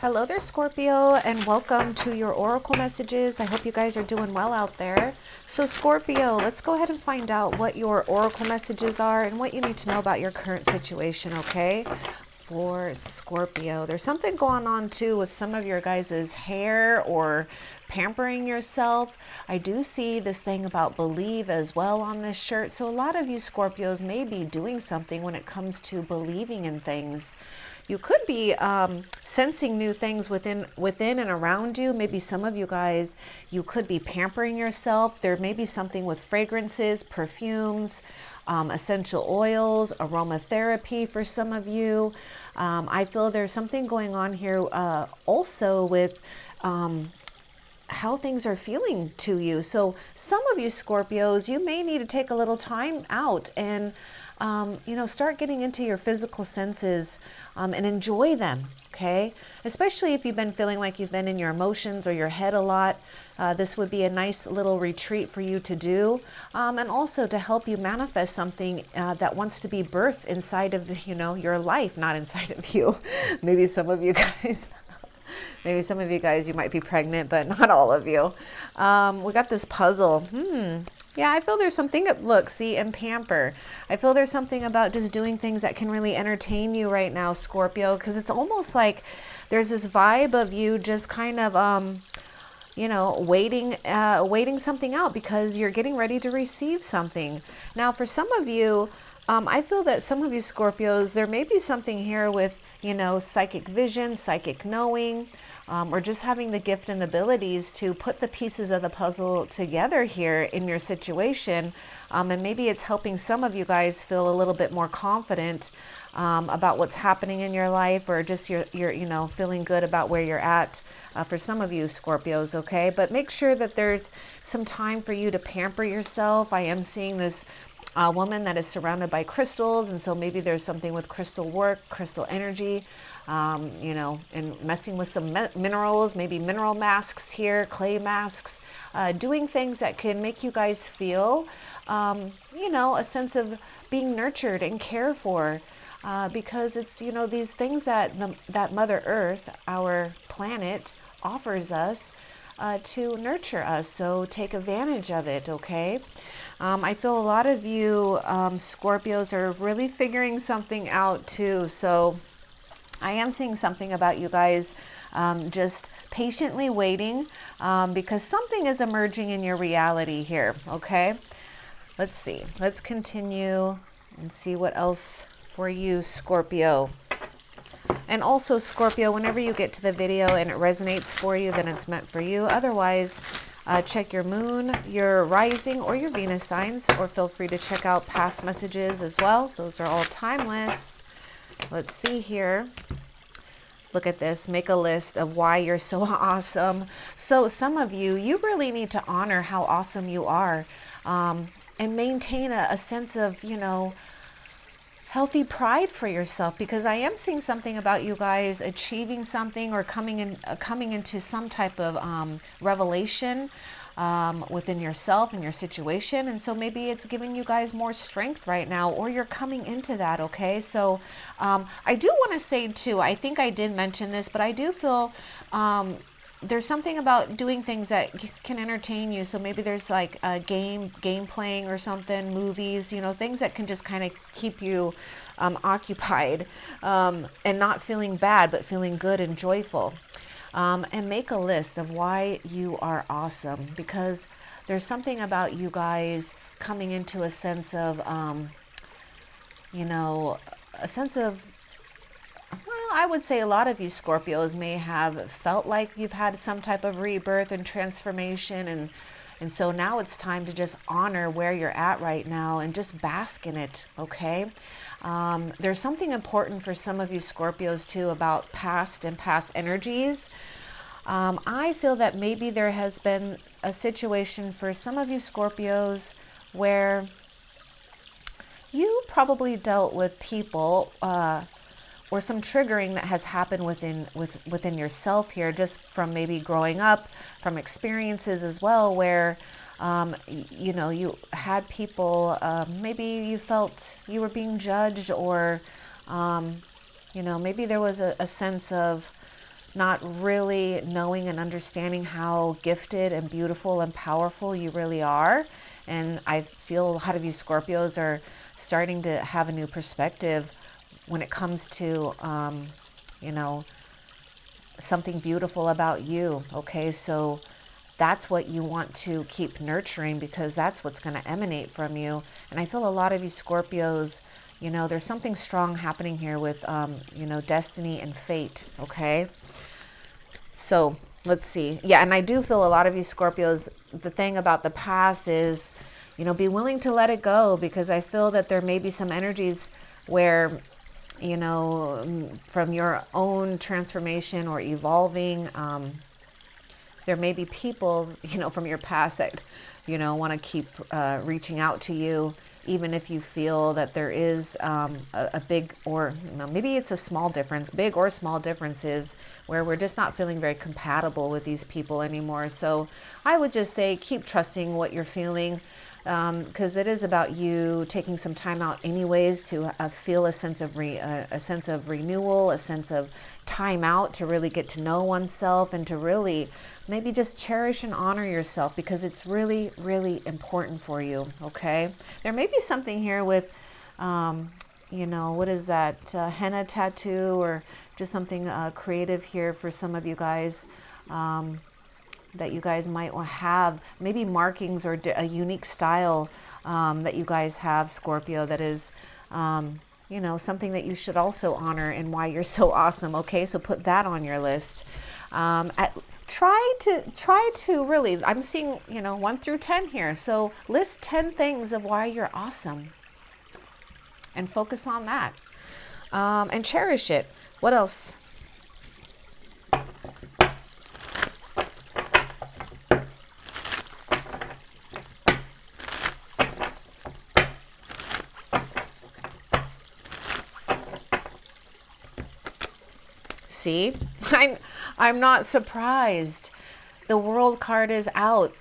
Hello there, Scorpio, and welcome to your oracle messages. I hope you guys are doing well out there. So Scorpio, let's go ahead and find out what your oracle messages are and what you need to know about your current situation, okay? For Scorpio, there's something going on too with some of your guys' hair or pampering yourself. I do see this thing about believe as well on this shirt. So a lot of you Scorpios may be doing something when it comes to believing in things. You could be sensing new things within and around you. Maybe some of you guys, you could be pampering yourself. There may be something with fragrances, perfumes, essential oils, aromatherapy for some of you. I feel there's something going on here also with how things are feeling to you. So some of you Scorpios, you may need to take a little time out and start getting into your physical senses and enjoy them, okay? Especially if you've been feeling like you've been in your emotions or your head a lot. This would be a nice little retreat for you to do, and also to help you manifest something that wants to be birthed inside of, your life, not inside of you. Maybe some of you guys... Maybe some of you guys, you might be pregnant, but not all of you. We got this puzzle. Yeah, I feel there's something, look, see, and pamper. I feel there's something about just doing things that can really entertain you right now, Scorpio, because it's almost like there's this vibe of you just kind of, waiting something out because you're getting ready to receive something. Now, for some of you, I feel that some of you Scorpios, there may be something here with, psychic vision, psychic knowing, or just having the gift and the abilities to put the pieces of the puzzle together here in your situation. And maybe it's helping some of you guys feel a little bit more confident about what's happening in your life, or just you're feeling good about where you're at for some of you Scorpios, okay? But make sure that there's some time for you to pamper yourself. I am seeing this woman that is surrounded by crystals, and so maybe there's something with crystal work, crystal energy, and messing with some minerals, maybe mineral masks here, clay masks, doing things that can make you guys feel, a sense of being nurtured and cared for, because it's, these things that that Mother Earth, our planet, offers us to nurture us. So take advantage of it, okay? I feel a lot of you Scorpios are really figuring something out too. So I am seeing something about you guys just patiently waiting because something is emerging in your reality here, okay? Let's see. Let's continue and see what else for you, Scorpio. And also, Scorpio, whenever you get to the video and it resonates for you, then it's meant for you. Otherwise, check your moon, your rising, or your Venus signs, or feel free to check out past messages as well. Those are all timeless. Let's see here. Look at this. Make a list of why you're so awesome. So some of you, you really need to honor how awesome you are, and maintain a sense of, healthy pride for yourself, because I am seeing something about you guys achieving something or coming into some type of revelation within yourself and your situation. And so maybe it's giving you guys more strength right now, or you're coming into that, okay? So I do want to say too, I think I did mention this, but I do feel there's something about doing things that can entertain you. So maybe there's like a game playing or something, movies, things that can just kind of keep you occupied and not feeling bad, but feeling good and joyful. And make a list of why you are awesome, because there's something about you guys coming into a sense of, well, I would say a lot of you Scorpios may have felt like you've had some type of rebirth and transformation, and so now it's time to just honor where you're at right now and just bask in it, okay? There's something important for some of you Scorpios too about past energies. I feel that maybe there has been a situation for some of you Scorpios where you probably dealt with people or some triggering that has happened within yourself here, just from maybe growing up, from experiences as well, where you had people, maybe you felt you were being judged, or maybe there was a sense of not really knowing and understanding how gifted and beautiful and powerful you really are. And I feel a lot of you Scorpios are starting to have a new perspective when it comes to, you know, something beautiful about you. Okay, so that's what you want to keep nurturing, because that's what's going to emanate from you. And I feel a lot of you Scorpios, you know, there's something strong happening here with, you know, destiny and fate. Okay, so let's see. Yeah, and I do feel a lot of you Scorpios, the thing about the past is, you know, be willing to let it go, because I feel that there may be some energies where, you know, from your own transformation or evolving, there may be people, you know, from your past that, you know, want to keep reaching out to you, even if you feel that there is a big, or you know, maybe it's a small difference, big or small differences, where we're just not feeling very compatible with these people anymore. So I would just say keep trusting what you're feeling, because it is about you taking some time out anyways to feel a sense of renewal, a sense of time out to really get to know oneself, and to really maybe just cherish and honor yourself, because it's really, really important for you. Okay, there may be something here with, you know, what is that, henna tattoo, or just something creative here for some of you guys. That you guys might have, maybe markings or a unique style that you guys have, Scorpio, that is, you know, something that you should also honor, and why you're so awesome. Okay, so put that on your list. Try to really, I'm seeing, you know, 1 through 10 here. So list 10 things of why you're awesome, and focus on that, and cherish it. What else? See, I'm not surprised. The World card is out.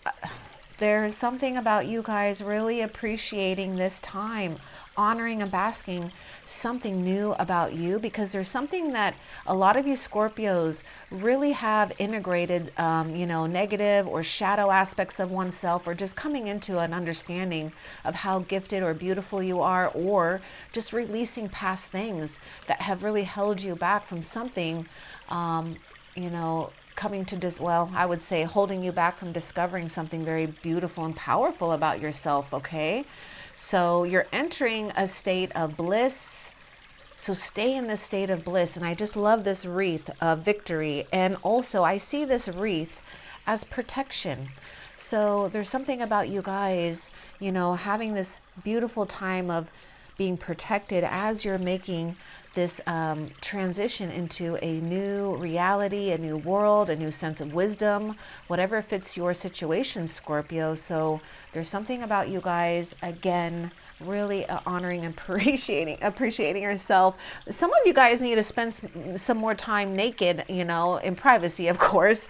There's something about you guys really appreciating this time, honoring and basking something new about you, because there's something that a lot of you Scorpios really have integrated, you know, negative or shadow aspects of oneself, or just coming into an understanding of how gifted or beautiful you are, or just releasing past things that have really held you back from something, you know, coming to well, I would say holding you back from discovering something very beautiful and powerful about yourself. Okay, so you're entering a state of bliss. So stay in this state of bliss. And I just love this wreath of victory. And also I see this wreath as protection. So there's something about you guys, you know, having this beautiful time of being protected as you're making this transition into a new reality, a new world, a new sense of wisdom, whatever fits your situation, Scorpio. So there's something about you guys, again, really honoring and appreciating yourself. Some of you guys need to spend some more time naked, you know, in privacy, of course,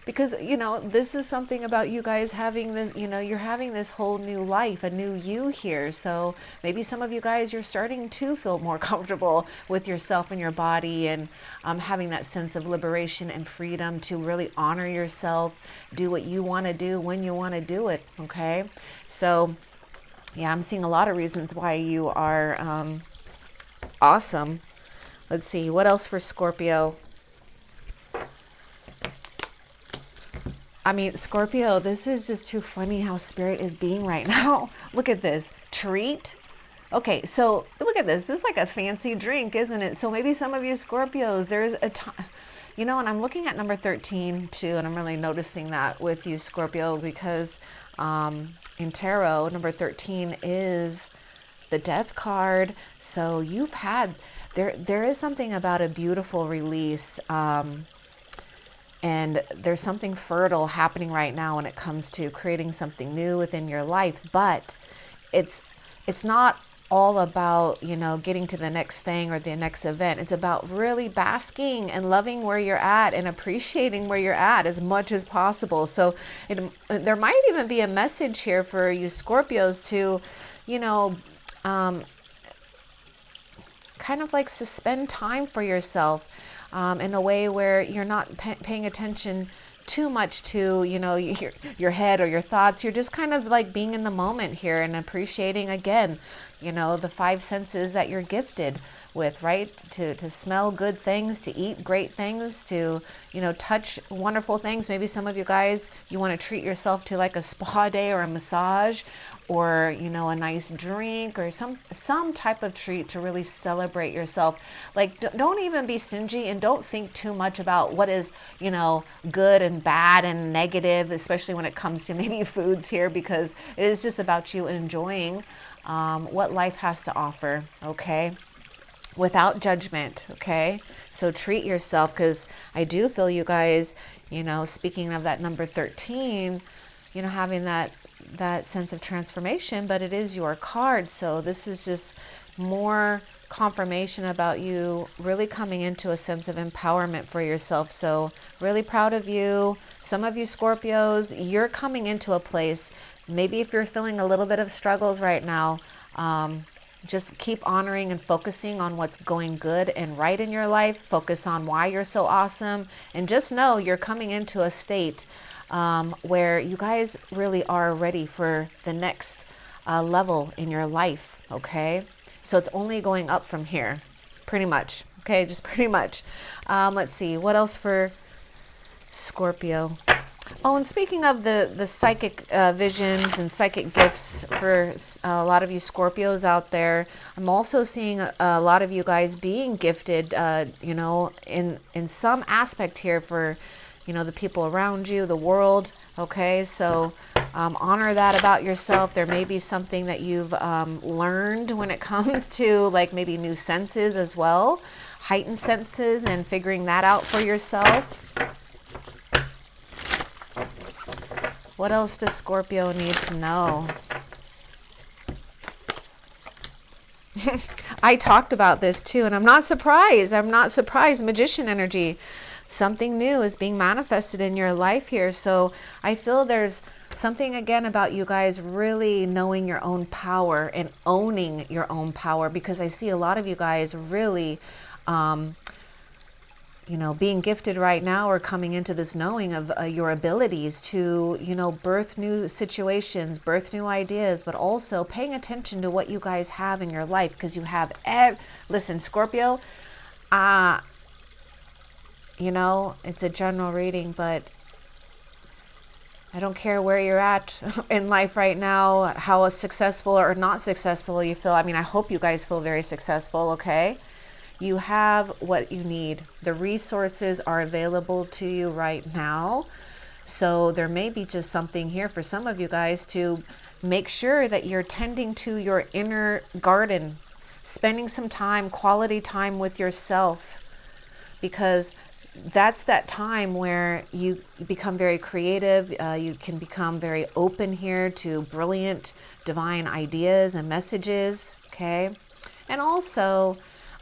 because, you know, this is something about you guys having this, you know, you're having this whole new life, a new you here. So maybe some of you guys, you're starting to feel more comfortable with yourself and your body, and having that sense of liberation and freedom to really honor yourself, do what you want to do when you want to do it. Okay, so yeah, I'm seeing a lot of reasons why you are awesome. Let's see, what else for Scorpio? I mean, Scorpio, this is just too funny how Spirit is being right now. Look at this. Treat. Okay, so look at this. This is like a fancy drink, isn't it? So maybe some of you Scorpios, there's a time, you know, and I'm looking at number 13 too, and I'm really noticing that with you, Scorpio, because in tarot, number 13 is the Death card. So you've had, there is something about a beautiful release, and there's something fertile happening right now when it comes to creating something new within your life. But it's not all about, you know, getting to the next thing or the next event. It's about really basking and loving where you're at and appreciating where you're at as much as possible. So there might even be a message here for you Scorpios to, you know, kind of like suspend time for yourself. in a way where you're not paying attention too much to, you know, your head or your thoughts. You're just kind of like being in the moment here and appreciating, again, you know, the five senses that you're gifted with, right? To smell good things, to eat great things, to, you know, touch wonderful things. Maybe some of you guys, you want to treat yourself to like a spa day or a massage, or, you know, a nice drink, or some type of treat to really celebrate yourself. Like, don't even be stingy, and don't think too much about what is, you know, good and bad and negative, especially when it comes to maybe foods here, because it is just about you enjoying what life has to offer, okay? Without judgment, okay? So treat yourself, because I do feel you guys, you know, speaking of that number 13, you know, having that sense of transformation, but it is your card. So this is just more confirmation about you really coming into a sense of empowerment for yourself. So really proud of you. Some of you Scorpios, you're coming into a place, maybe if you're feeling a little bit of struggles right now, just keep honoring and focusing on what's going good and right in your life. Focus on why you're so awesome, and just know you're coming into a state where you guys really are ready for the next level in your life, okay? So it's only going up from here, pretty much, okay? Just pretty much. Let's see, what else for Scorpio? Oh, and speaking of the psychic visions and psychic gifts for a lot of you Scorpios out there, I'm also seeing a lot of you guys being gifted, you know, in some aspect here for, you know, the people around you, the world, okay? So honor that about yourself. There may be something that you've learned when it comes to like maybe new senses as well, heightened senses, and figuring that out for yourself. What else does Scorpio need to know? I talked about this too, and I'm not surprised. I'm not surprised. Magician energy. Something new is being manifested in your life here. So I feel there's something again about you guys really knowing your own power and owning your own power, because I see a lot of you guys really you know, being gifted right now, or coming into this knowing of your abilities to, you know, birth new situations, birth new ideas, but also paying attention to what you guys have in your life, because you have, listen, Scorpio, you know, it's a general reading, but I don't care where you're at in life right now, how successful or not successful you feel. I mean, I hope you guys feel very successful, okay? You have what you need. The resources are available to you right now. So there may be just something here for some of you guys to make sure that you're tending to your inner garden, spending some time, quality time with yourself, because that's that time where you become very creative. You can become very open here to brilliant divine ideas and messages, okay? And also,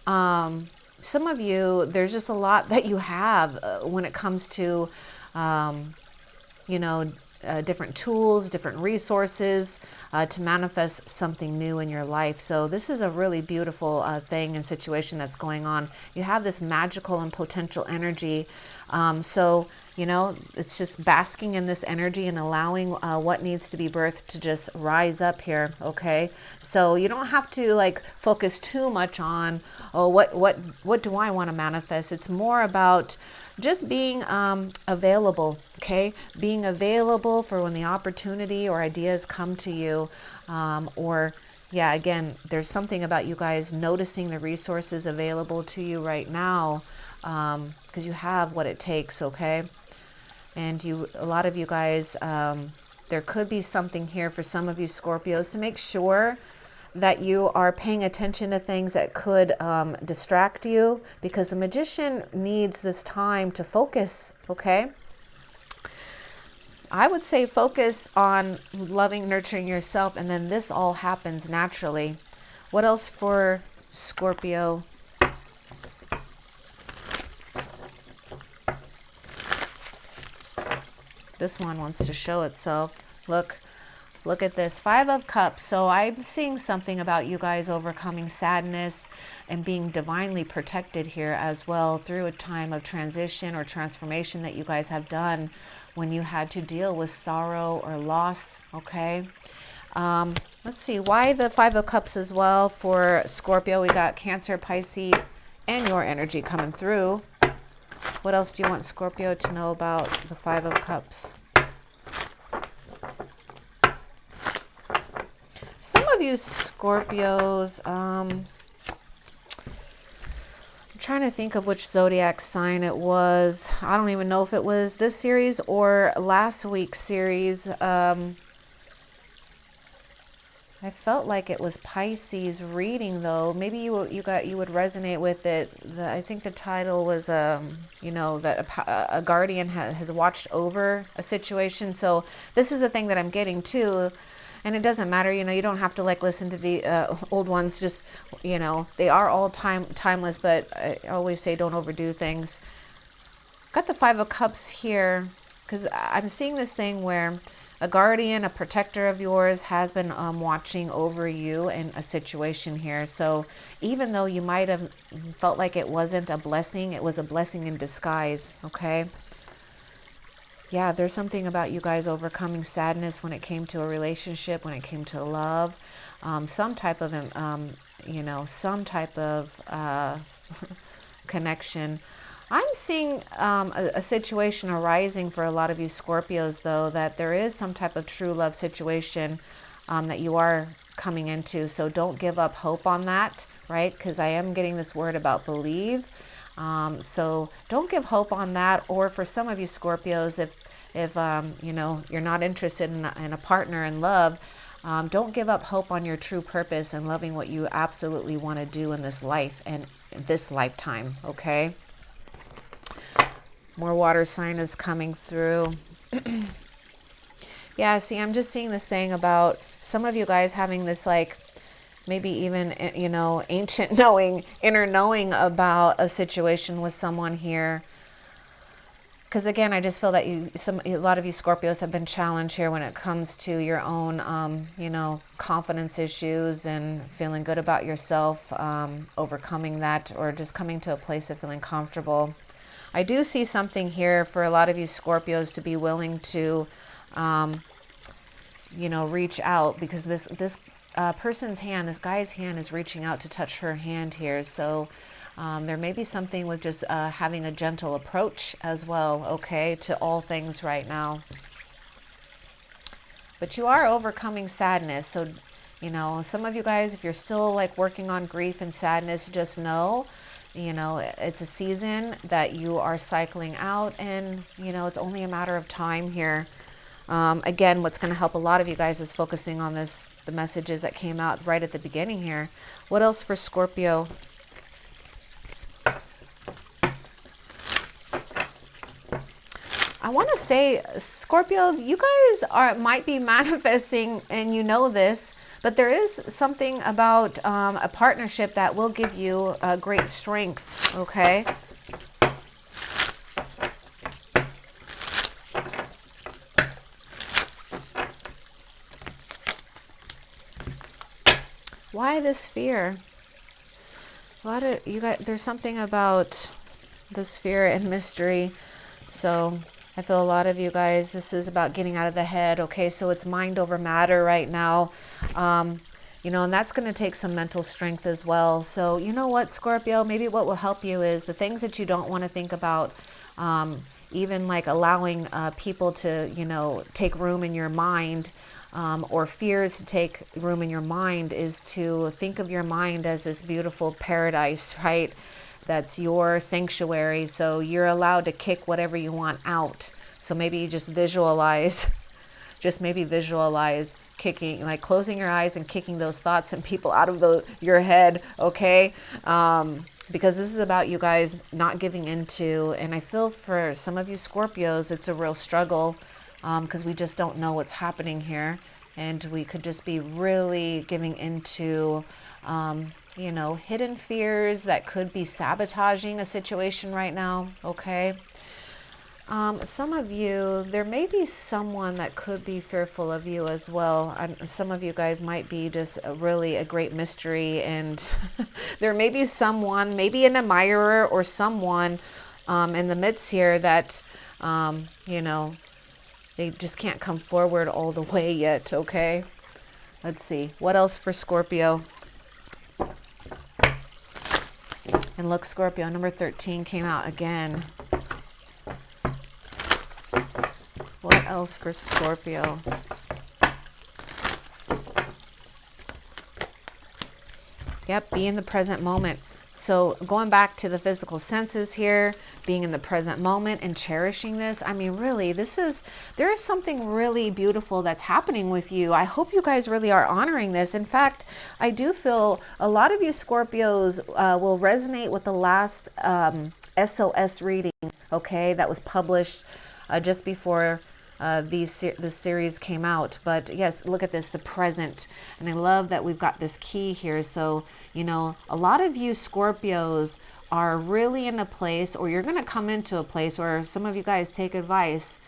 some of you, there's just a lot that you have when it comes to, you know, different tools, different resources to manifest something new in your life. So this is a really beautiful thing and situation that's going on. You have this magical and potential energy. So, you know, it's just basking in this energy and allowing what needs to be birthed to just rise up here, okay? So you don't have to like focus too much on, oh, what do I want to manifest? It's more about just being available, okay? Being available for when the opportunity or ideas come to you, or yeah, again, there's something about you guys noticing the resources available to you right now, because you have what it takes, okay? And a lot of you guys, there could be something here for some of you Scorpios to make sure that you are paying attention to things that could distract you, because the Magician needs this time to focus, okay? I would say focus on loving, nurturing yourself, and then this all happens naturally. What else for Scorpio? This one wants to show itself. Look, Look at this, 5 of Cups. So I'm seeing something about you guys overcoming sadness and being divinely protected here as well through a time of transition or transformation that you guys have done when you had to deal with sorrow or loss, okay? Let's see, why the 5 of Cups as well for Scorpio? We got Cancer, Pisces, and your energy coming through. What else do you want Scorpio to know about the 5 of Cups? Some of you Scorpios, I'm trying to think of which zodiac sign it was. I don't even know if it was this series or last week's series. I felt like it was Pisces reading, though. Maybe you would resonate with it. I think the title was you know, that a guardian has watched over a situation. So this is the thing that I'm getting too. And it doesn't matter, you know, you don't have to like listen to the old ones. Just, you know, they are all timeless, but I always say don't overdo things. Got the 5 of Cups here because I'm seeing this thing where a guardian, a protector of yours has been watching over you in a situation here. So even though you might have felt like it wasn't a blessing, it was a blessing in disguise, okay? Yeah, there's something about you guys overcoming sadness when it came to a relationship, when it came to love, some type of, you know, some type of connection. I'm seeing a situation arising for a lot of you Scorpios, though, that there is some type of true love situation that you are coming into. So don't give up hope on that, right? Because I am getting this word about believe. So don't give hope on that. Or for some of you Scorpios, if you know, you're not interested in a partner in love, don't give up hope on your true purpose and loving what you absolutely want to do in this life and this lifetime, okay? More water sign is coming through. Yeah, see, I'm just seeing this thing about some of you guys having this, like, maybe even, you know, ancient knowing, inner knowing about a situation with someone here. Because again, I just feel that a lot of you Scorpios have been challenged here when it comes to your own, you know, confidence issues and feeling good about yourself, overcoming that, or just coming to a place of feeling comfortable. I do see something here for a lot of you Scorpios to be willing to, you know, reach out, because this person's hand, this guy's hand is reaching out to touch her hand here. So there may be something with just having a gentle approach as well, okay, to all things right now. But you are overcoming sadness. So, you know, some of you guys, if you're still like working on grief and sadness, just know, you know, it's a season that you are cycling out, and, you know, it's only a matter of time here. Again, what's going to help a lot of you guys is focusing on the messages that came out right at the beginning here. What else for Scorpio? I want to say, Scorpio, you guys might be manifesting, and you know this, but there is something about a partnership that will give you great strength, okay? Why this fear? A lot of you guys, there's something about this fear and mystery. So I feel a lot of you guys, this is about getting out of the head. Okay, so it's mind over matter right now. You know, and that's going to take some mental strength as well. So you know what, Scorpio, maybe what will help you is the things that you don't want to think about, even like allowing people to, you know, take room in your mind, or fears to take room in your mind, is to think of your mind as this beautiful paradise, right? That's your sanctuary. So you're allowed to kick whatever you want out. So maybe you just visualize, kicking, like closing your eyes and kicking those thoughts and people out of your head, okay? Because this is about you guys not giving into, and I feel for some of you Scorpios, it's a real struggle, because we just don't know what's happening here, and we could just be really giving into, you know, hidden fears that could be sabotaging a situation right now, okay? Some of you, there may be someone that could be fearful of you as well. Some of you guys might be just really a great mystery, and there may be someone, maybe an admirer or someone in the midst here that, you know, they just can't come forward all the way yet, okay? Let's see. What else for Scorpio? And look, Scorpio, number 13 came out again. What else for Scorpio? Yep, be in the present moment. So going back to the physical senses here, being in the present moment and cherishing this. I mean, really, there is something really beautiful that's happening with you. I hope you guys really are honoring this. In fact, I do feel a lot of you Scorpios will resonate with the last SOS reading, okay, that was published just before this series came out. But yes, look at this, the present. And I love that we've got this key here. So, you know, a lot of you Scorpios are really in a place, or you're going to come into a place, or some of you guys take advice,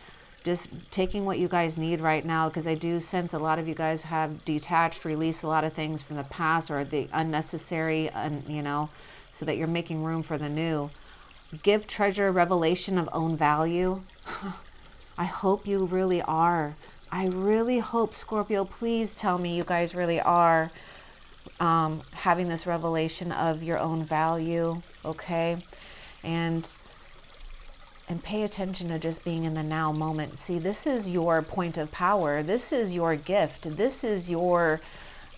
just taking what you guys need right now, because I do sense a lot of you guys have detached, released a lot of things from the past or the unnecessary, you know, so that you're making room for the new. Give treasure revelation of own value. I hope you really are. I really hope, Scorpio, please tell me you guys really are having this revelation of your own value, okay? And pay attention to just being in the now moment. See, this is your point of power. This is your gift. This is your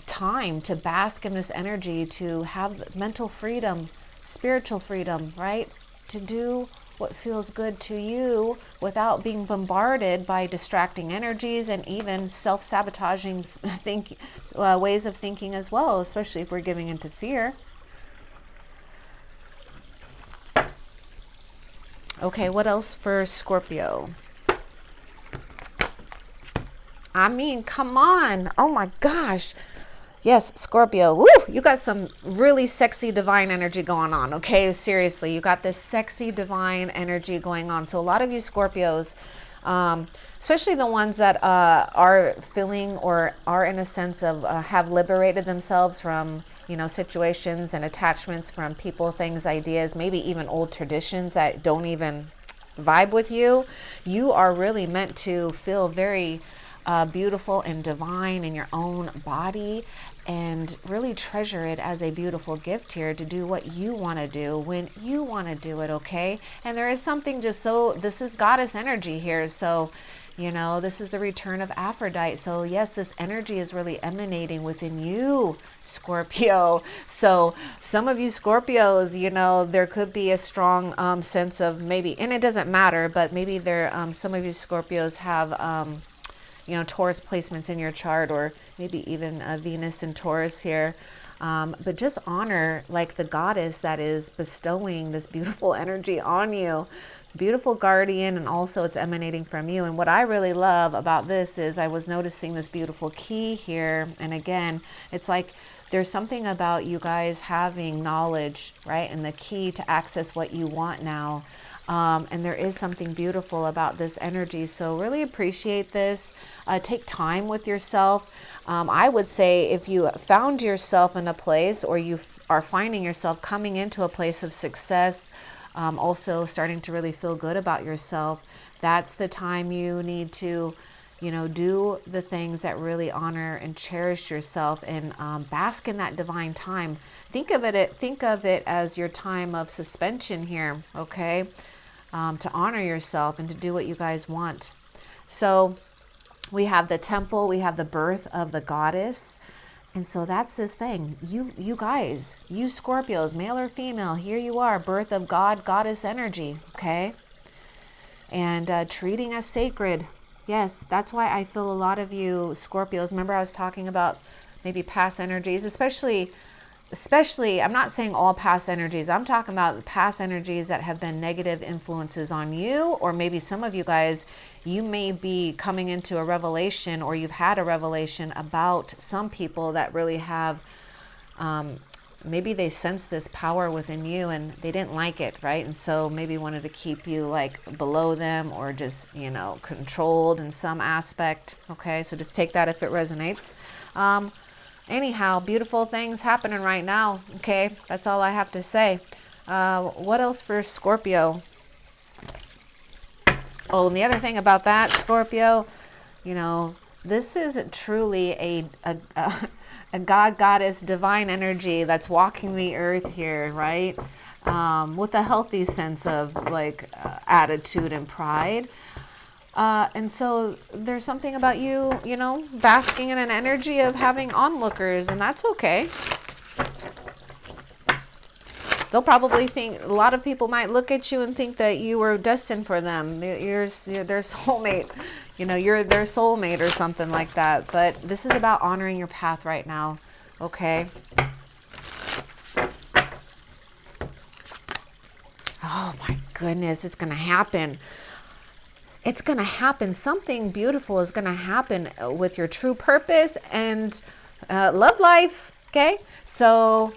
time to bask in this energy, to have mental freedom, spiritual freedom, right? To do what feels good to you without being bombarded by distracting energies and even self-sabotaging ways of thinking as well, especially if we're giving into fear. Okay, what else for Scorpio? I mean, come on. Oh my gosh. Yes, Scorpio. Woo! You got some really sexy divine energy going on, okay? Seriously, you got this sexy divine energy going on. So a lot of you Scorpios, especially the ones that are feeling or are in a sense of have liberated themselves from, you know, situations and attachments from people, things, ideas, maybe even old traditions that don't even vibe with you. You are really meant to feel very beautiful and divine in your own body, and really treasure it as a beautiful gift here to do what you want to do when you want to do it, okay? And there is something just so, this is goddess energy here, so, you know, this is the return of Aphrodite. So yes, this energy is really emanating within you, Scorpio. So some of you Scorpios, you know, there could be a strong sense of maybe, and it doesn't matter, but maybe there, some of you Scorpios have, you know, Taurus placements in your chart, or maybe even Venus and Taurus here. But just honor like the goddess that is bestowing this beautiful energy on you, beautiful guardian, and also it's emanating from you. And what I really love about this is I was noticing this beautiful key here. And again, it's like there's something about you guys having knowledge, right? And the key to access what you want now. And there is something beautiful about this energy. So really appreciate this. Take time with yourself. I would say if you found yourself in a place, or you are finding yourself coming into a place of success, also starting to really feel good about yourself, that's the time you need to, you know, do the things that really honor and cherish yourself, and bask in that divine time. Think of it as your time of suspension here, okay? To honor yourself and to do what you guys want. So we have the temple, we have the birth of the goddess. And so that's this thing. You guys, you Scorpios, male or female, here you are, birth of God, goddess energy, okay? And treating us sacred. Yes, that's why I feel a lot of you Scorpios, remember I was talking about maybe past energies, especially, I'm not saying all past energies. I'm talking about past energies that have been negative influences on you, or maybe some of you guys, you may be coming into a revelation, or you've had a revelation about some people that really have maybe they sensed this power within you and they didn't like it, right? And so maybe wanted to keep you like below them, or just, you know, controlled in some aspect. Okay, so just take that if it resonates. Anyhow, beautiful things happening right now. Okay, that's all I have to say. What else for Scorpio? Oh, and the other thing about that, Scorpio, you know, this is truly a God, goddess, divine energy that's walking the earth here, right? With a healthy sense of like attitude and pride. And so there's something about you, you know, basking in an energy of having onlookers, and that's okay. They'll probably think, a lot of people might look at you and think that you were destined for them. You're their soulmate. You know, you're their soulmate or something like that. But this is about honoring your path right now. Okay. Oh my goodness, it's going to happen. It's going to happen. Something beautiful is going to happen with your true purpose and love life. Okay. So,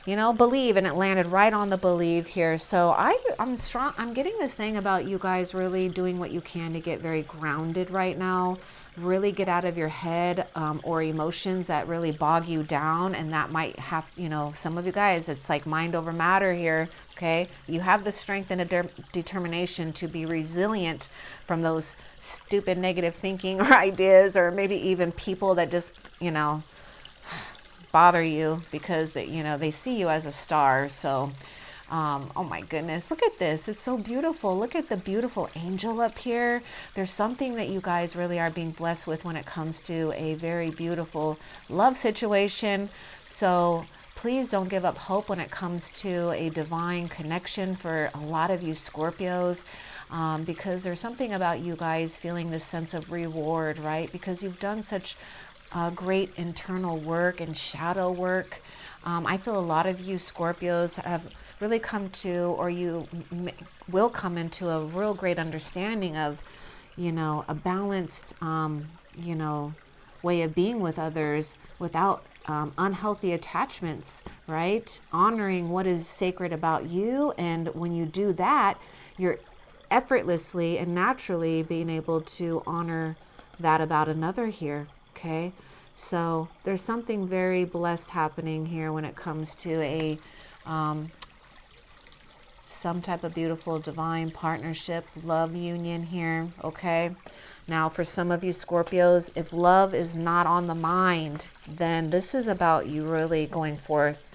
you know, believe, and it landed right on the believe here. So I'm strong. I'm getting this thing about you guys really doing what you can to get very grounded right now. Really get out of your head or emotions that really bog you down. And that might have, you know, some of you guys, it's like mind over matter here. Okay. You have the strength and a determination to be resilient from those stupid negative thinking or ideas, or maybe even people that just, you know, bother you because they, you know, they see you as a star. So oh my goodness, look at this. It's so beautiful. Look at the beautiful angel up here. There's something that you guys really are being blessed with when it comes to a very beautiful love situation. So please don't give up hope when it comes to a divine connection for a lot of you Scorpios, because there's something about you guys feeling this sense of reward, right? Because you've done such great internal work and shadow work. I feel a lot of you Scorpios have really come to, or you will come into a real great understanding of, you know, a balanced, you know, way of being with others without unhealthy attachments, right? Honoring what is sacred about you. And when you do that, you're effortlessly and naturally being able to honor that about another here. Okay, so there's something very blessed happening here when it comes to a some type of beautiful divine partnership, love union here. Okay, now for some of you Scorpios, if love is not on the mind, then this is about you really going forth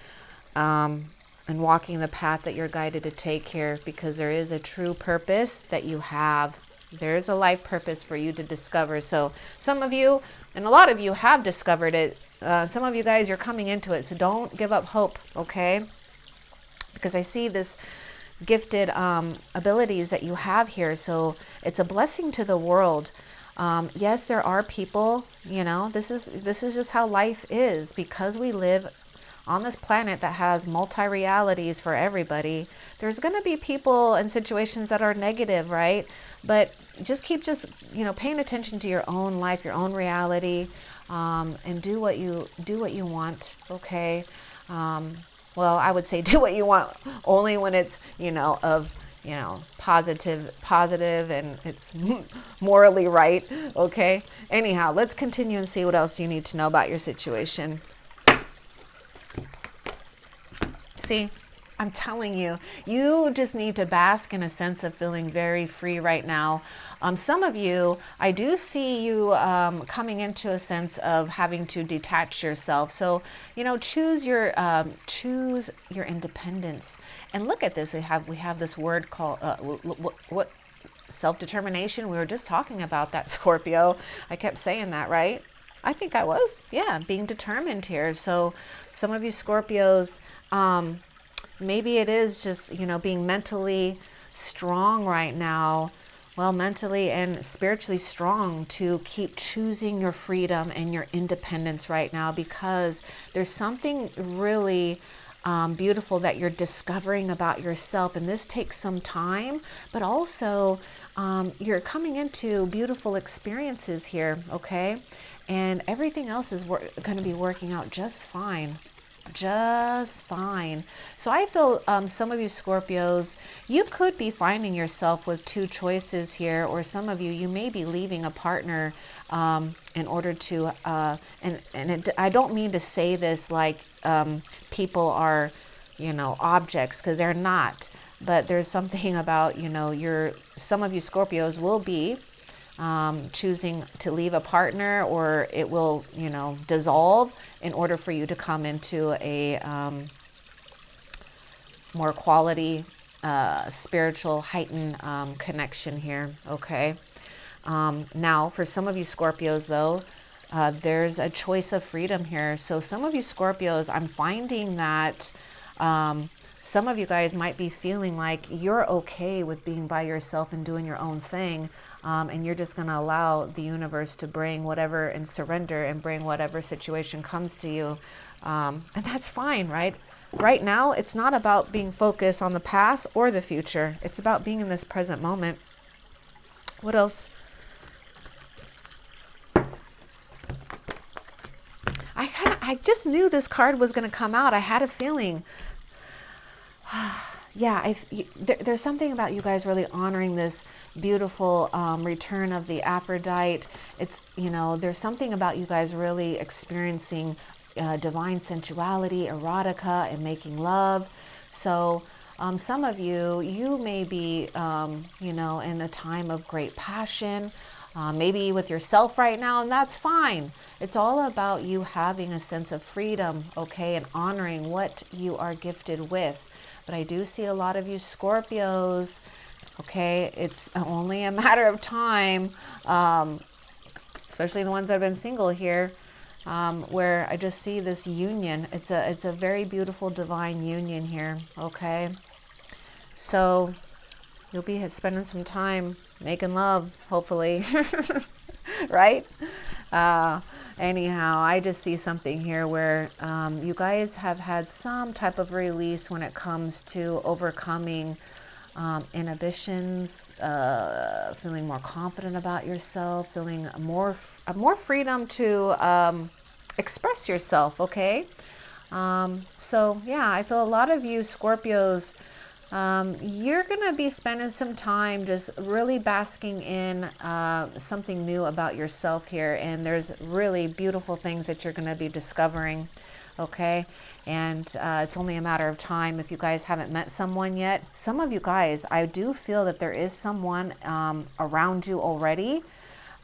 and walking the path that you're guided to take here, because there is a true purpose that you have. There's a life purpose for you to discover. So some of you, and a lot of you have discovered it. Some of you guys, you're coming into it. So don't give up hope, okay? Because I see this gifted abilities that you have here. So it's a blessing to the world. Yes, there are people, you know, this is just how life is, because we live on this planet that has multi-realities for everybody. There's going to be people and situations that are negative, right? But just you know, paying attention to your own life, your own reality, and do what you want. Okay. Well, I would say do what you want only when it's, you know, of, you know, positive, and it's morally right. Okay. Anyhow, let's continue and see what else you need to know about your situation. See, I'm telling you, you just need to bask in a sense of feeling very free right now. Some of you, I do see you coming into a sense of having to detach yourself. So, you know, choose your independence. And look at this. We have this word called what self-determination. We were just talking about that, Scorpio. I kept saying that, right? I think I was. Yeah, being determined here. So some of you Scorpios, maybe it is just, you know, being mentally strong right now. Well, mentally and spiritually strong to keep choosing your freedom and your independence right now, because there's something really beautiful that you're discovering about yourself. And this takes some time, but also you're coming into beautiful experiences here, okay? And everything else is going to be working out just fine. just fine. So I feel some of you Scorpios, you could be finding yourself with two choices here, or some of you, you may be leaving a partner in order to, I don't mean to say this like people are, you know, objects, because they're not. But there's something about, you know, some of you Scorpios will be choosing to leave a partner, or it will, you know, dissolve in order for you to come into a more quality, spiritual, heightened connection here. Okay. Now, for some of you Scorpios, though, there's a choice of freedom here. So some of you Scorpios, I'm finding that some of you guys might be feeling like you're okay with being by yourself and doing your own thing. And you're just going to allow the universe to bring whatever and surrender and bring whatever situation comes to you. And that's fine, right? Right now, it's not about being focused on the past or the future. It's about being in this present moment. What else? I just knew this card was going to come out. I had a feeling. Yeah, there's something about you guys really honoring this beautiful return of the Aphrodite. It's, you know, there's something about you guys really experiencing divine sensuality, erotica, and making love. So some of you, you may be, you know, in a time of great passion, maybe with yourself right now, and that's fine. It's all about you having a sense of freedom, okay, and honoring what you are gifted with. But I do see a lot of you Scorpios, okay, it's only a matter of time, especially the ones that have been single here, where I just see this union. It's a very beautiful divine union here, okay? So you'll be spending some time making love, hopefully, right? Anyhow, I just see something here where you guys have had some type of release when it comes to overcoming inhibitions, feeling more confident about yourself, feeling more freedom to express yourself, okay? So yeah, I feel a lot of you Scorpios, you're going to be spending some time just really basking in something new about yourself here. And there's really beautiful things that you're going to be discovering. Okay. And it's only a matter of time if you guys haven't met someone yet. Some of you guys, I do feel that there is someone around you already.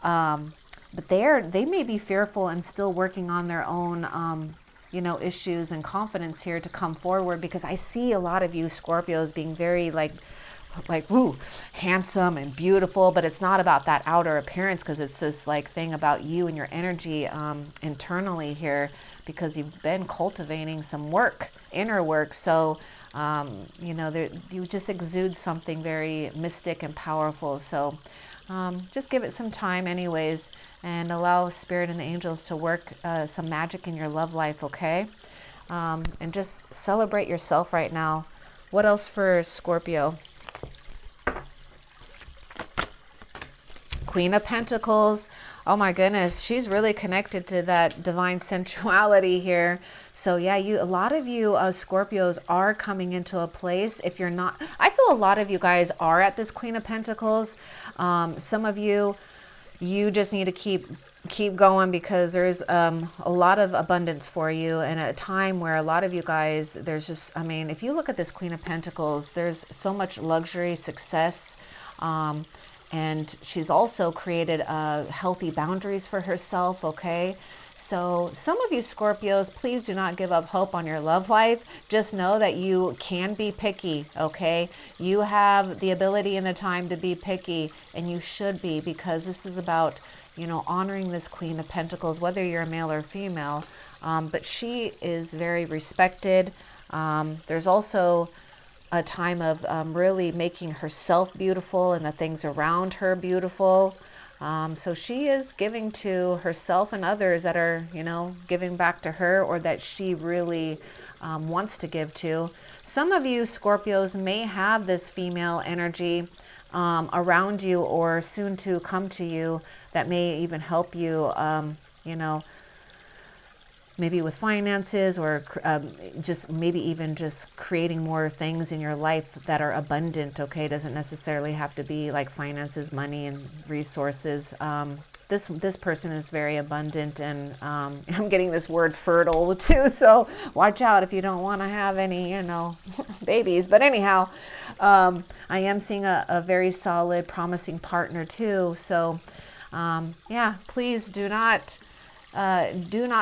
But they may be fearful and still working on their own you know, issues and confidence here to come forward, because I see a lot of you Scorpios being very like woo, handsome and beautiful, but it's not about that outer appearance, because it's this like thing about you and your energy internally here, because you've been cultivating some work, inner work. So you know, you just exude something very mystic and powerful. So just give it some time anyways, and allow Spirit and the angels to work some magic in your love life, okay? And just celebrate yourself right now. What else for Scorpio? Queen of Pentacles. Oh my goodness, she's really connected to that divine sensuality here. So yeah, a lot of you Scorpios are coming into a place. If you're not, I feel a lot of you guys are at this Queen of Pentacles. Some of you, you just need to keep going, because there's a lot of abundance for you, and a time where a lot of you guys, there's just, I mean, if you look at this Queen of Pentacles, there's so much luxury, success, and she's also created healthy boundaries for herself, okay? So some of you Scorpios, please do not give up hope on your love life. Just know that you can be picky, okay? You have the ability and the time to be picky, and you should be, because this is about, you know, honoring this Queen of Pentacles, whether you're a male or female. But she is very respected. There's also a time of really making herself beautiful and the things around her beautiful. So she is giving to herself and others that are, you know, giving back to her, or that she really wants to give to. Some of you Scorpios may have this female energy around you, or soon to come to you, that may even help you, you know, maybe with finances, or just maybe even just creating more things in your life that are abundant. Okay, doesn't necessarily have to be like finances, money, and resources. This person is very abundant, and I'm getting this word fertile too. So watch out if you don't want to have any, babies. But anyhow, I am seeing a very solid, promising partner too. So yeah, please do not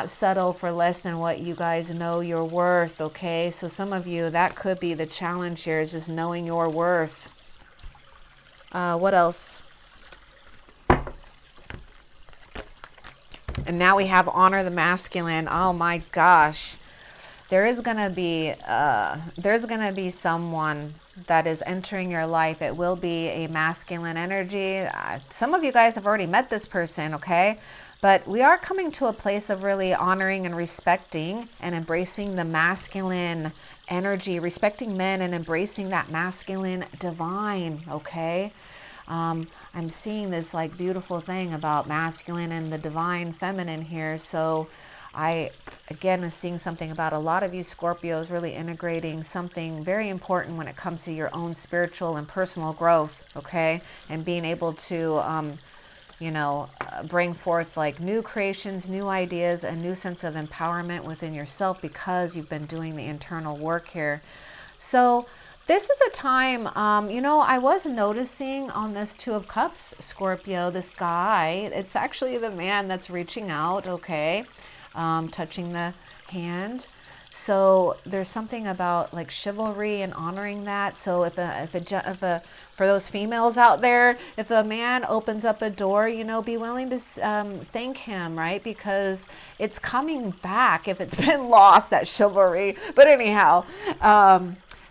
settle for less than what you guys know you're worth, okay? So some of you, that could be the challenge here, is just knowing your worth. What else? And now we have honor the masculine. Oh my gosh. There's gonna be someone that is entering your life. It will be a masculine energy. Some of you guys have already met this person, okay? But we are coming to a place of really honoring and respecting and embracing the masculine energy, respecting men and embracing that masculine divine, okay? I'm seeing this like beautiful thing about masculine and the divine feminine here. So I, again, is seeing something about a lot of you Scorpios really integrating something very important when it comes to your own spiritual and personal growth, okay? And being able to, bring forth like new creations, new ideas, a new sense of empowerment within yourself because you've been doing the internal work here. So this is a time, I was noticing on this Two of Cups, Scorpio, this guy, it's actually the man that's reaching out, okay? Touching the hand. So there's something about like chivalry and honoring that. So if for those females out there, if a man opens up a door, be willing to thank him, right? Because it's coming back if it's been lost, that chivalry. But anyhow,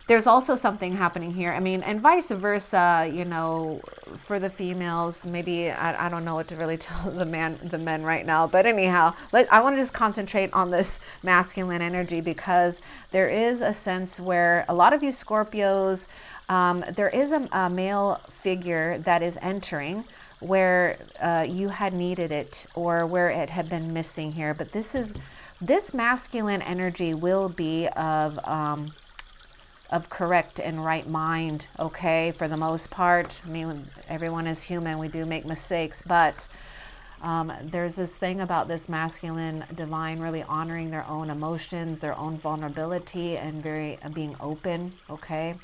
there's also something happening here. I mean, and vice versa, for the females, maybe, I don't know what to really tell the men right now. But anyhow, I want to just concentrate on this masculine energy, because there is a sense where a lot of you Scorpios, there is a male figure that is entering where you had needed it, or where it had been missing here. But this masculine energy will be of correct and right mind, okay, for the most part. I mean, everyone is human, we do make mistakes, but there's this thing about this masculine divine really honoring their own emotions, their own vulnerability, and very being open, okay?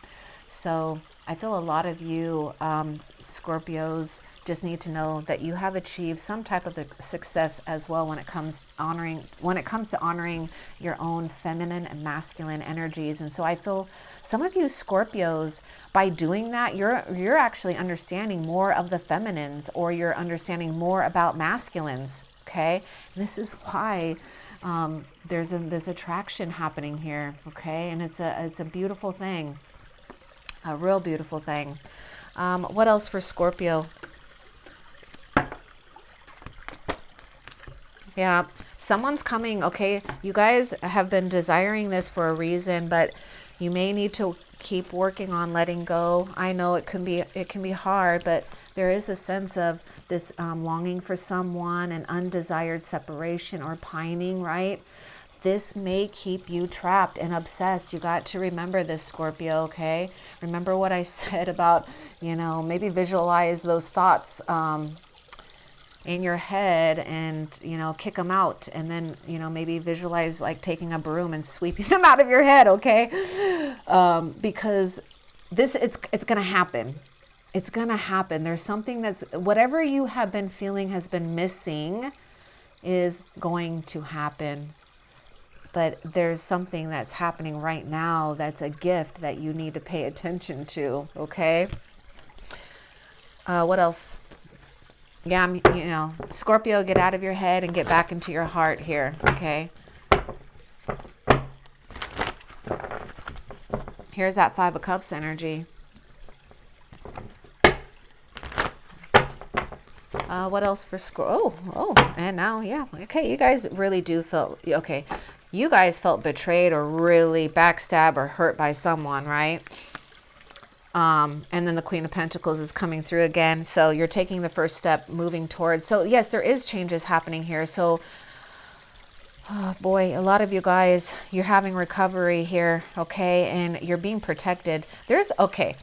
So I feel a lot of you Scorpios just need to know that you have achieved some type of success as well when it comes to honoring your own feminine and masculine energies. And so I feel some of you Scorpios, by doing that, you're actually understanding more of the feminines, or you're understanding more about masculines, okay? And this is why there's this attraction happening here, okay? And it's a beautiful thing, a real beautiful thing. What else for Scorpio? Yeah, someone's coming, okay? You guys have been desiring this for a reason, but you may need to keep working on letting go. I know it can be hard, but there is a sense of this longing for someone, an undesired separation or pining, right? This may keep you trapped and obsessed. You got to remember this, Scorpio, okay? Remember what I said about, maybe visualize those thoughts in your head and, kick them out. And then, maybe visualize like taking a broom and sweeping them out of your head, okay? Because it's going to happen. It's going to happen. There's something whatever you have been feeling has been missing is going to happen. But there's something that's happening right now that's a gift that you need to pay attention to, okay? What else? Yeah, Scorpio, get out of your head and get back into your heart here, okay? Here's that Five of Cups energy. What else for Scorpio? Oh, and now, yeah, okay, you guys really do feel, okay, you guys felt betrayed or really backstabbed or hurt by someone, right? And then the Queen of Pentacles is coming through again. So you're taking the first step, moving towards. So yes, there is changes happening here. So Oh boy, a lot of you guys, you're having recovery here, okay? And you're being protected. Okay,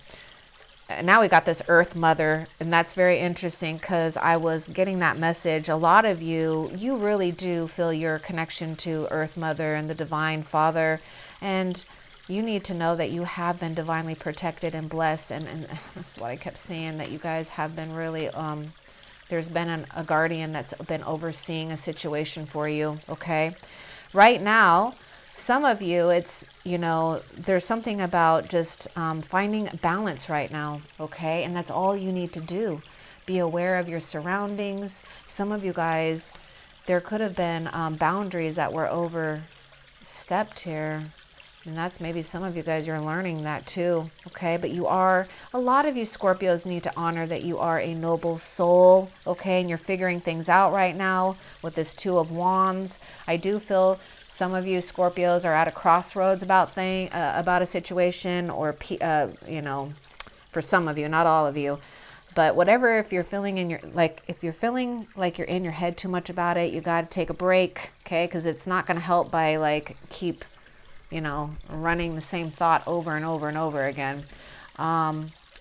now we got this Earth Mother, and that's very interesting because I was getting that message. A lot of you really do feel your connection to Earth Mother and the Divine Father, and you need to know that you have been divinely protected and blessed, and that's what I kept saying, that you guys have been really, there's been a guardian that's been overseeing a situation for you, okay? Right now, some of you, it's, there's something about just finding balance right now, okay? And that's all you need to do. Be aware of your surroundings. Some of you guys, there could have been boundaries that were overstepped here. And that's maybe some of you guys, you're learning that too, okay? But a lot of you Scorpios need to honor that you are a noble soul, okay? And you're figuring things out right now with this Two of Wands. I do feel some of you Scorpios are at a crossroads about a situation, or, for some of you, not all of you. But whatever, if you're feeling like you're in your head too much about it, you got to take a break, okay? Because it's not going to help by keep running the same thought over and over and over again.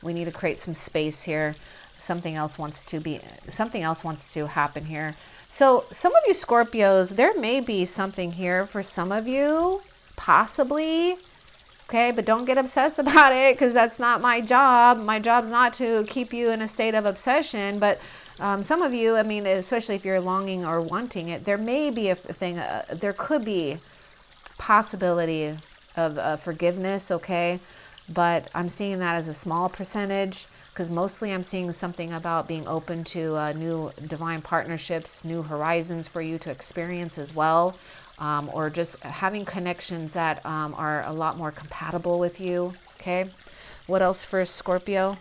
We need to create some space here. Something else wants to happen here. So some of you Scorpios, there may be something here for some of you, possibly. Okay, but don't get obsessed about it, because that's not my job. My job's not to keep you in a state of obsession. But some of you, I mean, especially if you're longing or wanting it, there may be a thing, there could be possibility of forgiveness, okay? But I'm seeing that as a small percentage, because mostly I'm seeing something about being open to new divine partnerships, new horizons for you to experience as well, or just having connections that are a lot more compatible with you, okay? What else for Scorpio?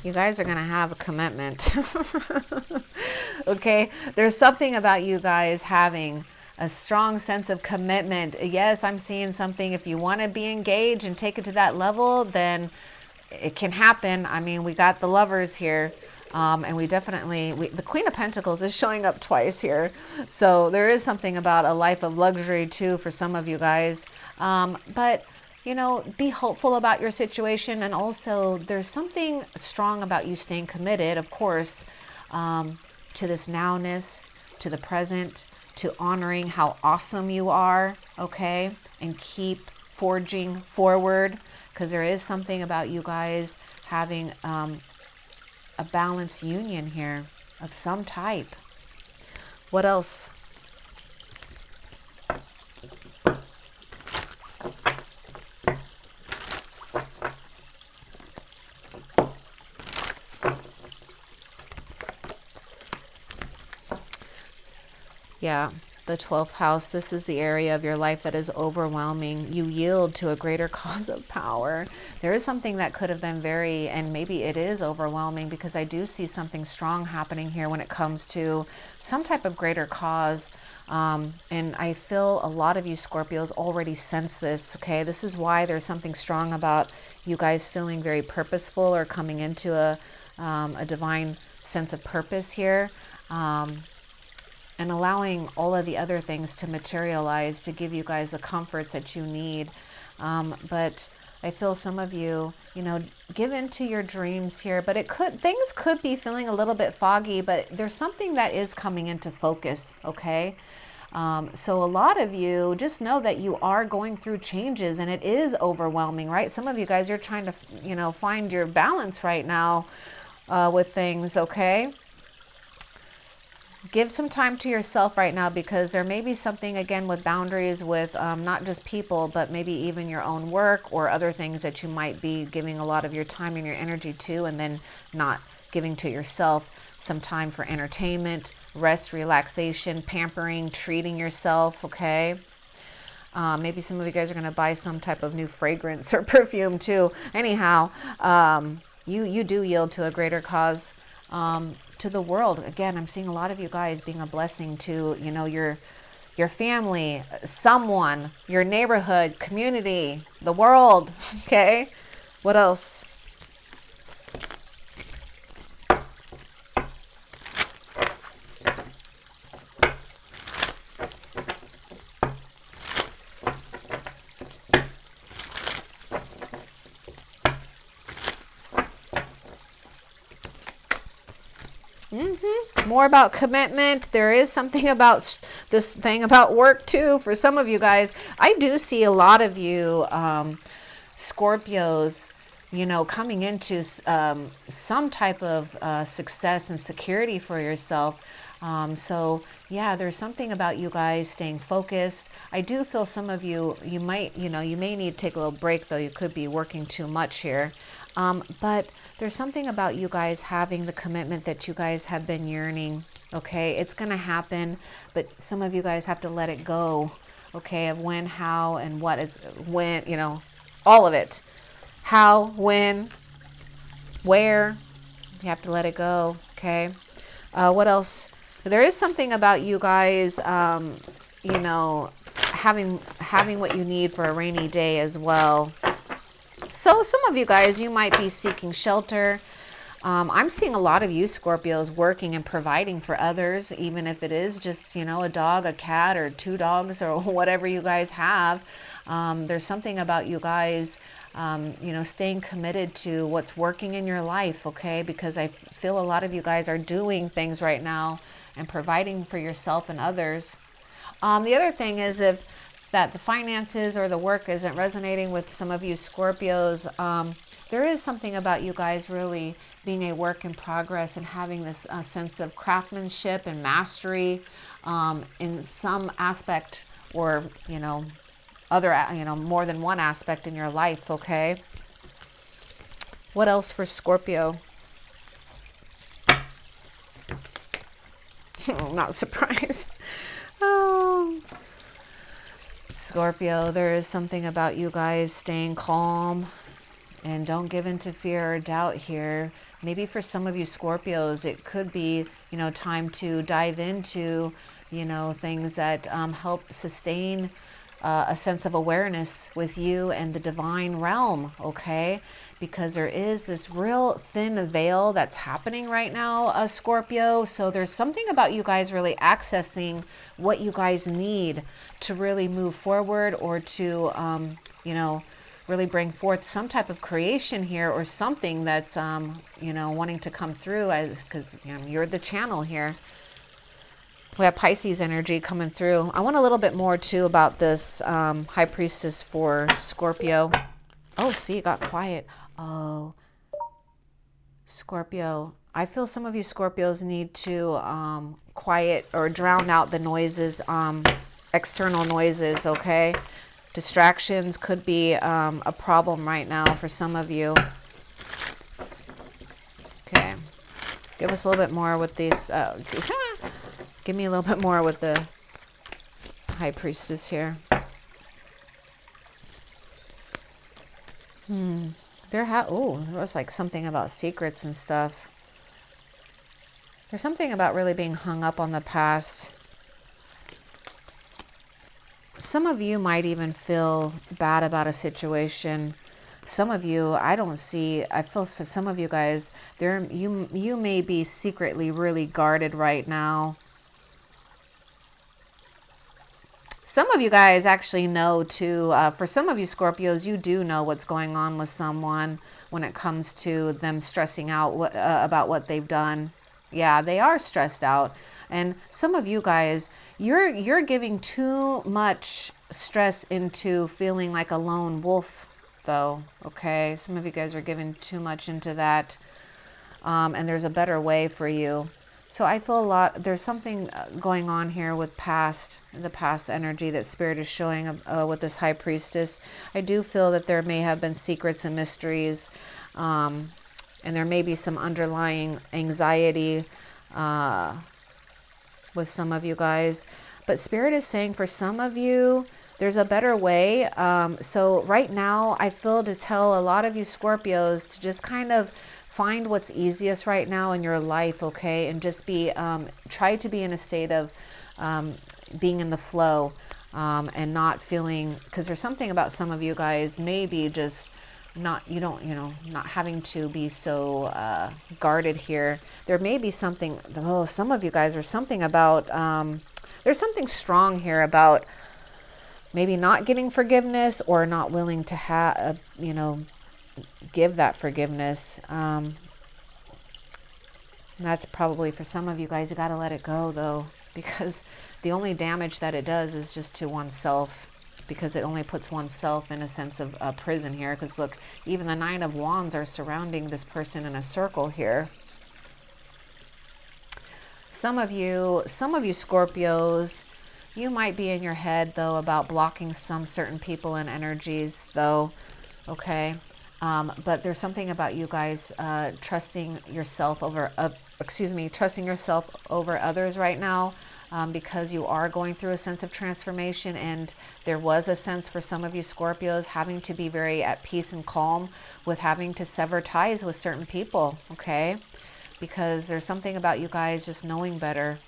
You guys are going to have a commitment. Okay, there's something about you guys having a strong sense of commitment. Yes, I'm seeing something. If you want to be engaged and take it to that level, then it can happen. I mean, we got the Lovers here, and the Queen of Pentacles is showing up twice here. So there is something about a life of luxury too for some of you guys. But be hopeful about your situation. And also there's something strong about you staying committed, of course, to this nowness, to the present, to honoring how awesome you are, okay? And keep forging forward, because there is something about you guys having a balanced union here of some type. What else? Yeah, the 12th house. This is the area of your life that is overwhelming. You yield to a greater cause of power. There is something that could have been and maybe it is overwhelming, because I do see something strong happening here when it comes to some type of greater cause. And I feel a lot of you Scorpios already sense this, okay? This is why there's something strong about you guys feeling very purposeful, or coming into a divine sense of purpose here. And allowing all of the other things to materialize to give you guys the comforts that you need. But I feel some of you, give into your dreams here, but things could be feeling a little bit foggy, but there's something that is coming into focus, okay? So a lot of you just know that you are going through changes, and it is overwhelming, right? Some of you guys, you're trying to, find your balance right now with things, okay? Give some time to yourself right now, because there may be something, again, with boundaries with not just people, but maybe even your own work or other things that you might be giving a lot of your time and your energy to, and then not giving to yourself some time for entertainment, rest, relaxation, pampering, treating yourself, okay? Maybe some of you guys are going to buy some type of new fragrance or perfume too. Anyhow, you do yield to a greater cause, to the world. Again, I'm seeing a lot of you guys being a blessing to, your family, someone, your neighborhood, community, the world, okay? What else? More about commitment. There is something about this thing about work too for some of you guys. I do see a lot of you Scorpios, you know, coming into some type of success and security for yourself. So yeah, there's something about you guys staying focused. I do feel some of you, you might, you know, you may need to take a little break though. You could be working too much here. But there's something about you guys having the commitment that you guys have been yearning. Okay, it's going to happen, but some of you guys have to let it go. Okay, of when, how, and what it's when, you know, all of it. How, when, where, you have to let it go. Okay. What else? There is something about you guys, you know, having what you need for a rainy day as well. So some of you guys, you might be seeking shelter. I'm seeing a lot of you Scorpios working and providing for others, even if it is just, you know, a dog, a cat, or 2 dogs, or whatever you guys have. There's something about you guys, you know, staying committed to what's working in your life, okay? Because I feel a lot of you guys are doing things right now and providing for yourself and others. The other thing is if that the finances or the work isn't resonating with some of you Scorpios, there is something about you guys really being a work in progress and having this sense of craftsmanship and mastery in some aspect, or, you know, other, you know, more than one aspect in your life, okay? What else for Scorpio? I'm not surprised. Oh. Scorpio, there is something about you guys staying calm and don't give in to fear or doubt here. Maybe for some of you Scorpios, it could be, you know, time to dive into, you know, things that help sustain a sense of awareness with you and the divine realm, okay? Because there is this real thin veil that's happening right now, Scorpio. So there's something about you guys really accessing what you guys need to really move forward, or to, you know, really bring forth some type of creation here, or something that's, you know, wanting to come through, because, you know, you're the channel here. We have Pisces energy coming through. I want a little bit more too about this High Priestess for Scorpio. Oh, see, it got quiet. Oh, Scorpio. I feel some of you Scorpios need to quiet or drown out the noises, external noises, okay? Distractions could be a problem right now for some of you. Okay. Give us a little bit more with these. Give me a little bit more with the High Priestess here. There was like something about secrets and stuff. There's something about really being hung up on the past. Some of you might even feel bad about a situation. Some of you, I feel for some of you guys, you may be secretly really guarded right now. Some of you guys actually know too, for some of you Scorpios, you do know what's going on with someone when it comes to them stressing out about what they've done. Yeah, they are stressed out. And some of you guys, you're giving too much stress into feeling like a lone wolf though, okay? Some of you guys are giving too much into that. And there's a better way for you. So I feel there's something going on here with the past energy that Spirit is showing with this High Priestess. I do feel that there may have been secrets and mysteries, and there may be some underlying anxiety with some of you guys. But Spirit is saying for some of you, there's a better way. So right now, I feel to tell a lot of you Scorpios to just kind of find what's easiest right now in your life, okay? And just try to be in a state of being in the flow and not feeling, because there's something about some of you guys, maybe just not having to be so guarded here. There may be something, some of you guys are something about, there's something strong here about maybe not getting forgiveness or not willing to have, give that forgiveness. And that's probably for some of you guys, you got to let it go though, because the only damage that it does is just to oneself, because it only puts oneself in a sense of a prison here. Because look, even the Nine of Wands are surrounding this person in a circle here. Some of you Scorpios, you might be in your head though about blocking some certain people and energies though, okay? But there's something about you guys trusting yourself over, trusting yourself over others right now, because you are going through a sense of transformation, and there was a sense for some of you Scorpios having to be very at peace and calm with having to sever ties with certain people, okay? Because there's something about you guys just knowing better.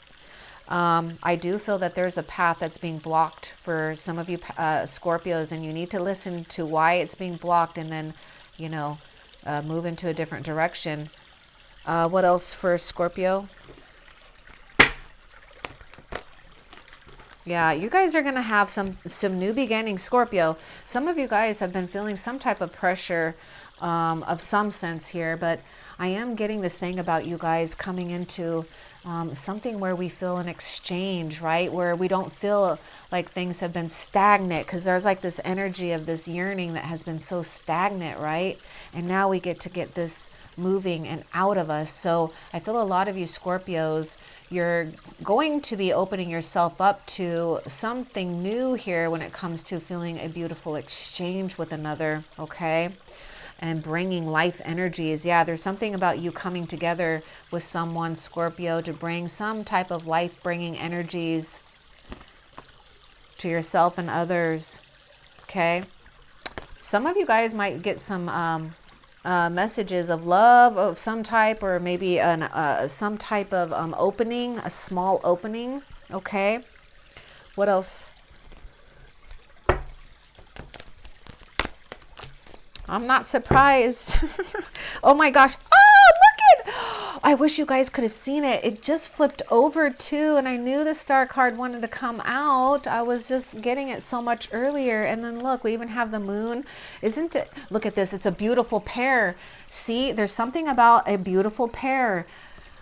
I do feel that there's a path that's being blocked for some of you Scorpios, and you need to listen to why it's being blocked, and then, you know, move into a different direction. What else for Scorpio? Yeah, you guys are going to have some new beginnings, Scorpio. Some of you guys have been feeling some type of pressure of some sense here, but I am getting this thing about you guys coming into something where we feel an exchange, right? Where we don't feel like things have been stagnant, because there's like this energy of this yearning that has been so stagnant, right? And now we get to get this moving and out of us. So I feel a lot of you Scorpios, you're going to be opening yourself up to something new here when it comes to feeling a beautiful exchange with another, okay? And bringing life energies. Yeah, there's something about you coming together with someone, Scorpio, to bring some type of life-bringing energies to yourself and others, okay? Some of you guys might get some messages of love of some type, or maybe some type of opening, a small opening, okay? What else? I'm not surprised. Oh my gosh. Oh, look at, I wish you guys could have seen it. It just flipped over too, and I knew the star card wanted to come out. I was just getting it so much earlier. And then look, we even have the moon. Isn't it? Look at this. It's a beautiful pair. See, there's something about a beautiful pair.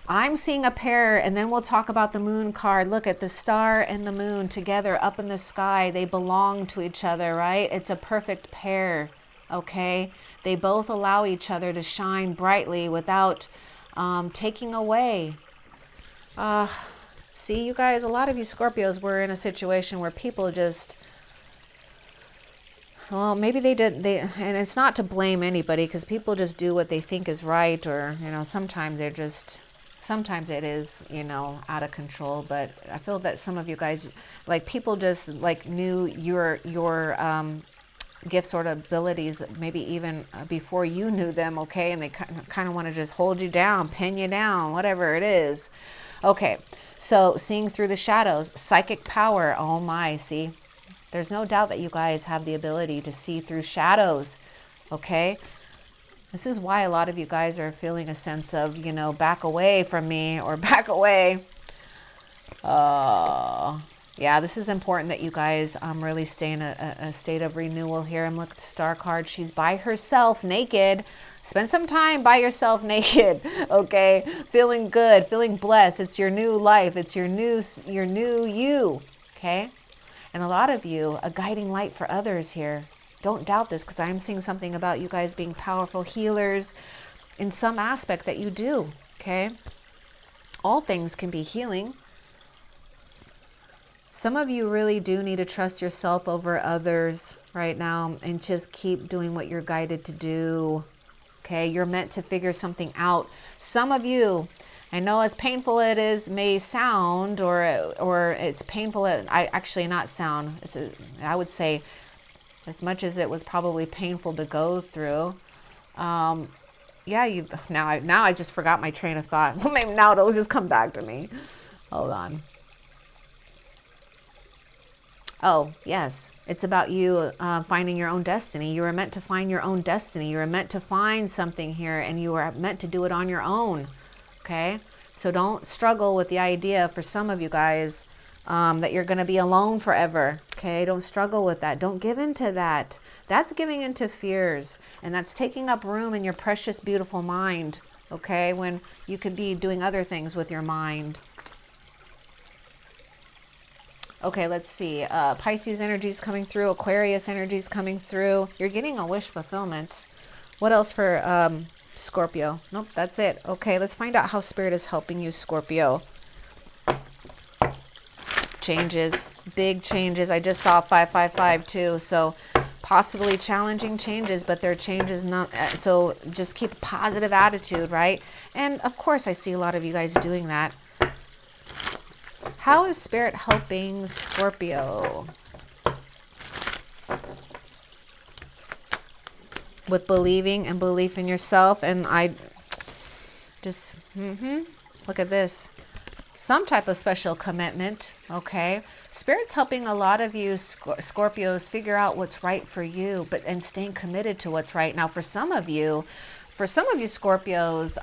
I'm seeing a pair, and then we'll talk about the moon card. Look at the star and the moon together up in the sky. They belong to each other, right? It's a perfect pair. Okay, they both allow each other to shine brightly without taking away. See, you guys, a lot of you Scorpios were in a situation where people just, well, maybe they did, and it's not to blame anybody, because people just do what they think is right, or, you know, sometimes they're just, sometimes it is, you know, out of control. But I feel that some of you guys, like, people just like knew your gifts or abilities maybe even before you knew them, okay? And they kind of want to just hold you down, pin you down, whatever it is. Okay, so seeing through the shadows, psychic power. Oh my, see, there's no doubt that you guys have the ability to see through shadows, okay? This is why a lot of you guys are feeling a sense of, you know, back away from me, or back away. Yeah, this is important that you guys really stay in a state of renewal here. I'm looking at the star card. She's by herself, naked. Spend some time by yourself naked, okay? Feeling good, feeling blessed. It's your new life. It's your new you, okay? And a lot of you, a guiding light for others here. Don't doubt this, because I'm seeing something about you guys being powerful healers in some aspect that you do, okay? All things can be healing. Some of you really do need to trust yourself over others right now, and just keep doing what you're guided to do. Okay, you're meant to figure something out. Some of you, I know as painful it is may sound, or it's painful, I actually not sound. I would say, as much as it was probably painful to go through. Yeah, now I just forgot my train of thought. Well, maybe now it'll just come back to me. Hold on. Oh, yes. It's about you finding your own destiny. You were meant to find your own destiny. You were meant to find something here, and you were meant to do it on your own. Okay? So don't struggle with the idea, for some of you guys, that you're going to be alone forever. Okay? Don't struggle with that. Don't give in to that. That's giving into fears, and that's taking up room in your precious, beautiful mind. okay, when you could be doing other things with your mind. Okay, let's see. Pisces energy is coming through. Aquarius energy is coming through. You're getting a wish fulfillment. What else for Scorpio? Nope, that's it. Okay, let's find out how Spirit is helping you, Scorpio. Changes, big changes. I just saw 555 too. So possibly challenging changes, but they're changes not. So just keep a positive attitude, right? And of course, I see a lot of you guys doing that. How is Spirit helping Scorpio? With believing and belief in yourself. And I just, look at this. Some type of special commitment, okay? Spirit's helping a lot of you Scorpios figure out what's right for you, and staying committed to what's right. Now, for some of you Scorpios,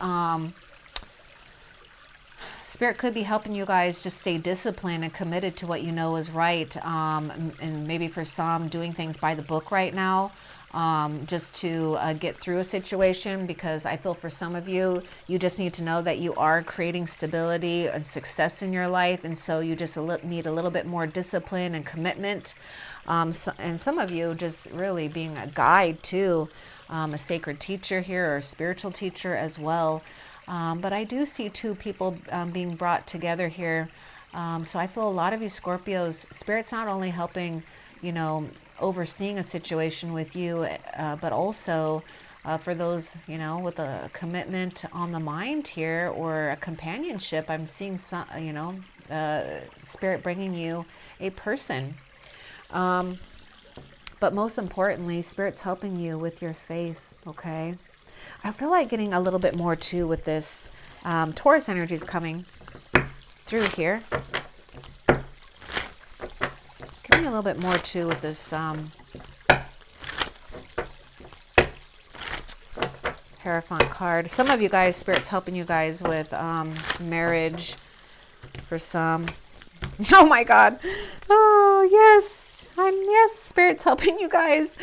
Spirit could be helping you guys just stay disciplined and committed to what you know is right. And maybe for some, doing things by the book right now, just to get through a situation, because I feel for some of you, you just need to know that you are creating stability and success in your life. And so you just need a little bit more discipline and commitment. And some of you just really being a guide too, a sacred teacher here, or a spiritual teacher as well. But I do see two people being brought together here. So I feel a lot of you Scorpios, Spirit's not only helping, overseeing a situation with you, but also for those, with a commitment on the mind here, or a companionship. I'm seeing some, Spirit bringing you a person. But most importantly, Spirit's helping you with your faith, okay? I feel like getting a little bit more too with this. Taurus energy is coming through here. Give me a little bit more too with this Hierophant card. Some of you guys, Spirit's helping you guys with marriage for some. Oh my God. Oh, yes. Yes, Spirit's helping you guys.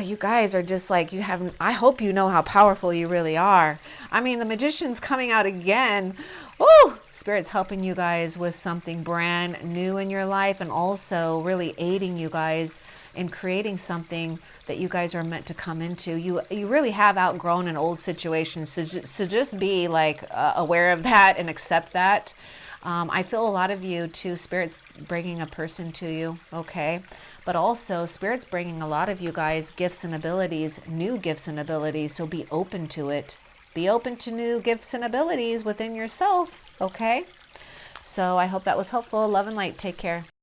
You guys are just like, I hope you know how powerful you really are. I mean, the Magician's coming out again. Oh, Spirit's helping you guys with something brand new in your life, and also really aiding you guys in creating something that you guys are meant to come into. You really have outgrown an old situation. So just be like aware of that and accept that. I feel a lot of you too, Spirit's bringing a person to you, okay? But also Spirit's bringing a lot of you guys gifts and abilities, new gifts and abilities. So be open to it. Be open to new gifts and abilities within yourself, okay? So I hope that was helpful. Love and light. Take care.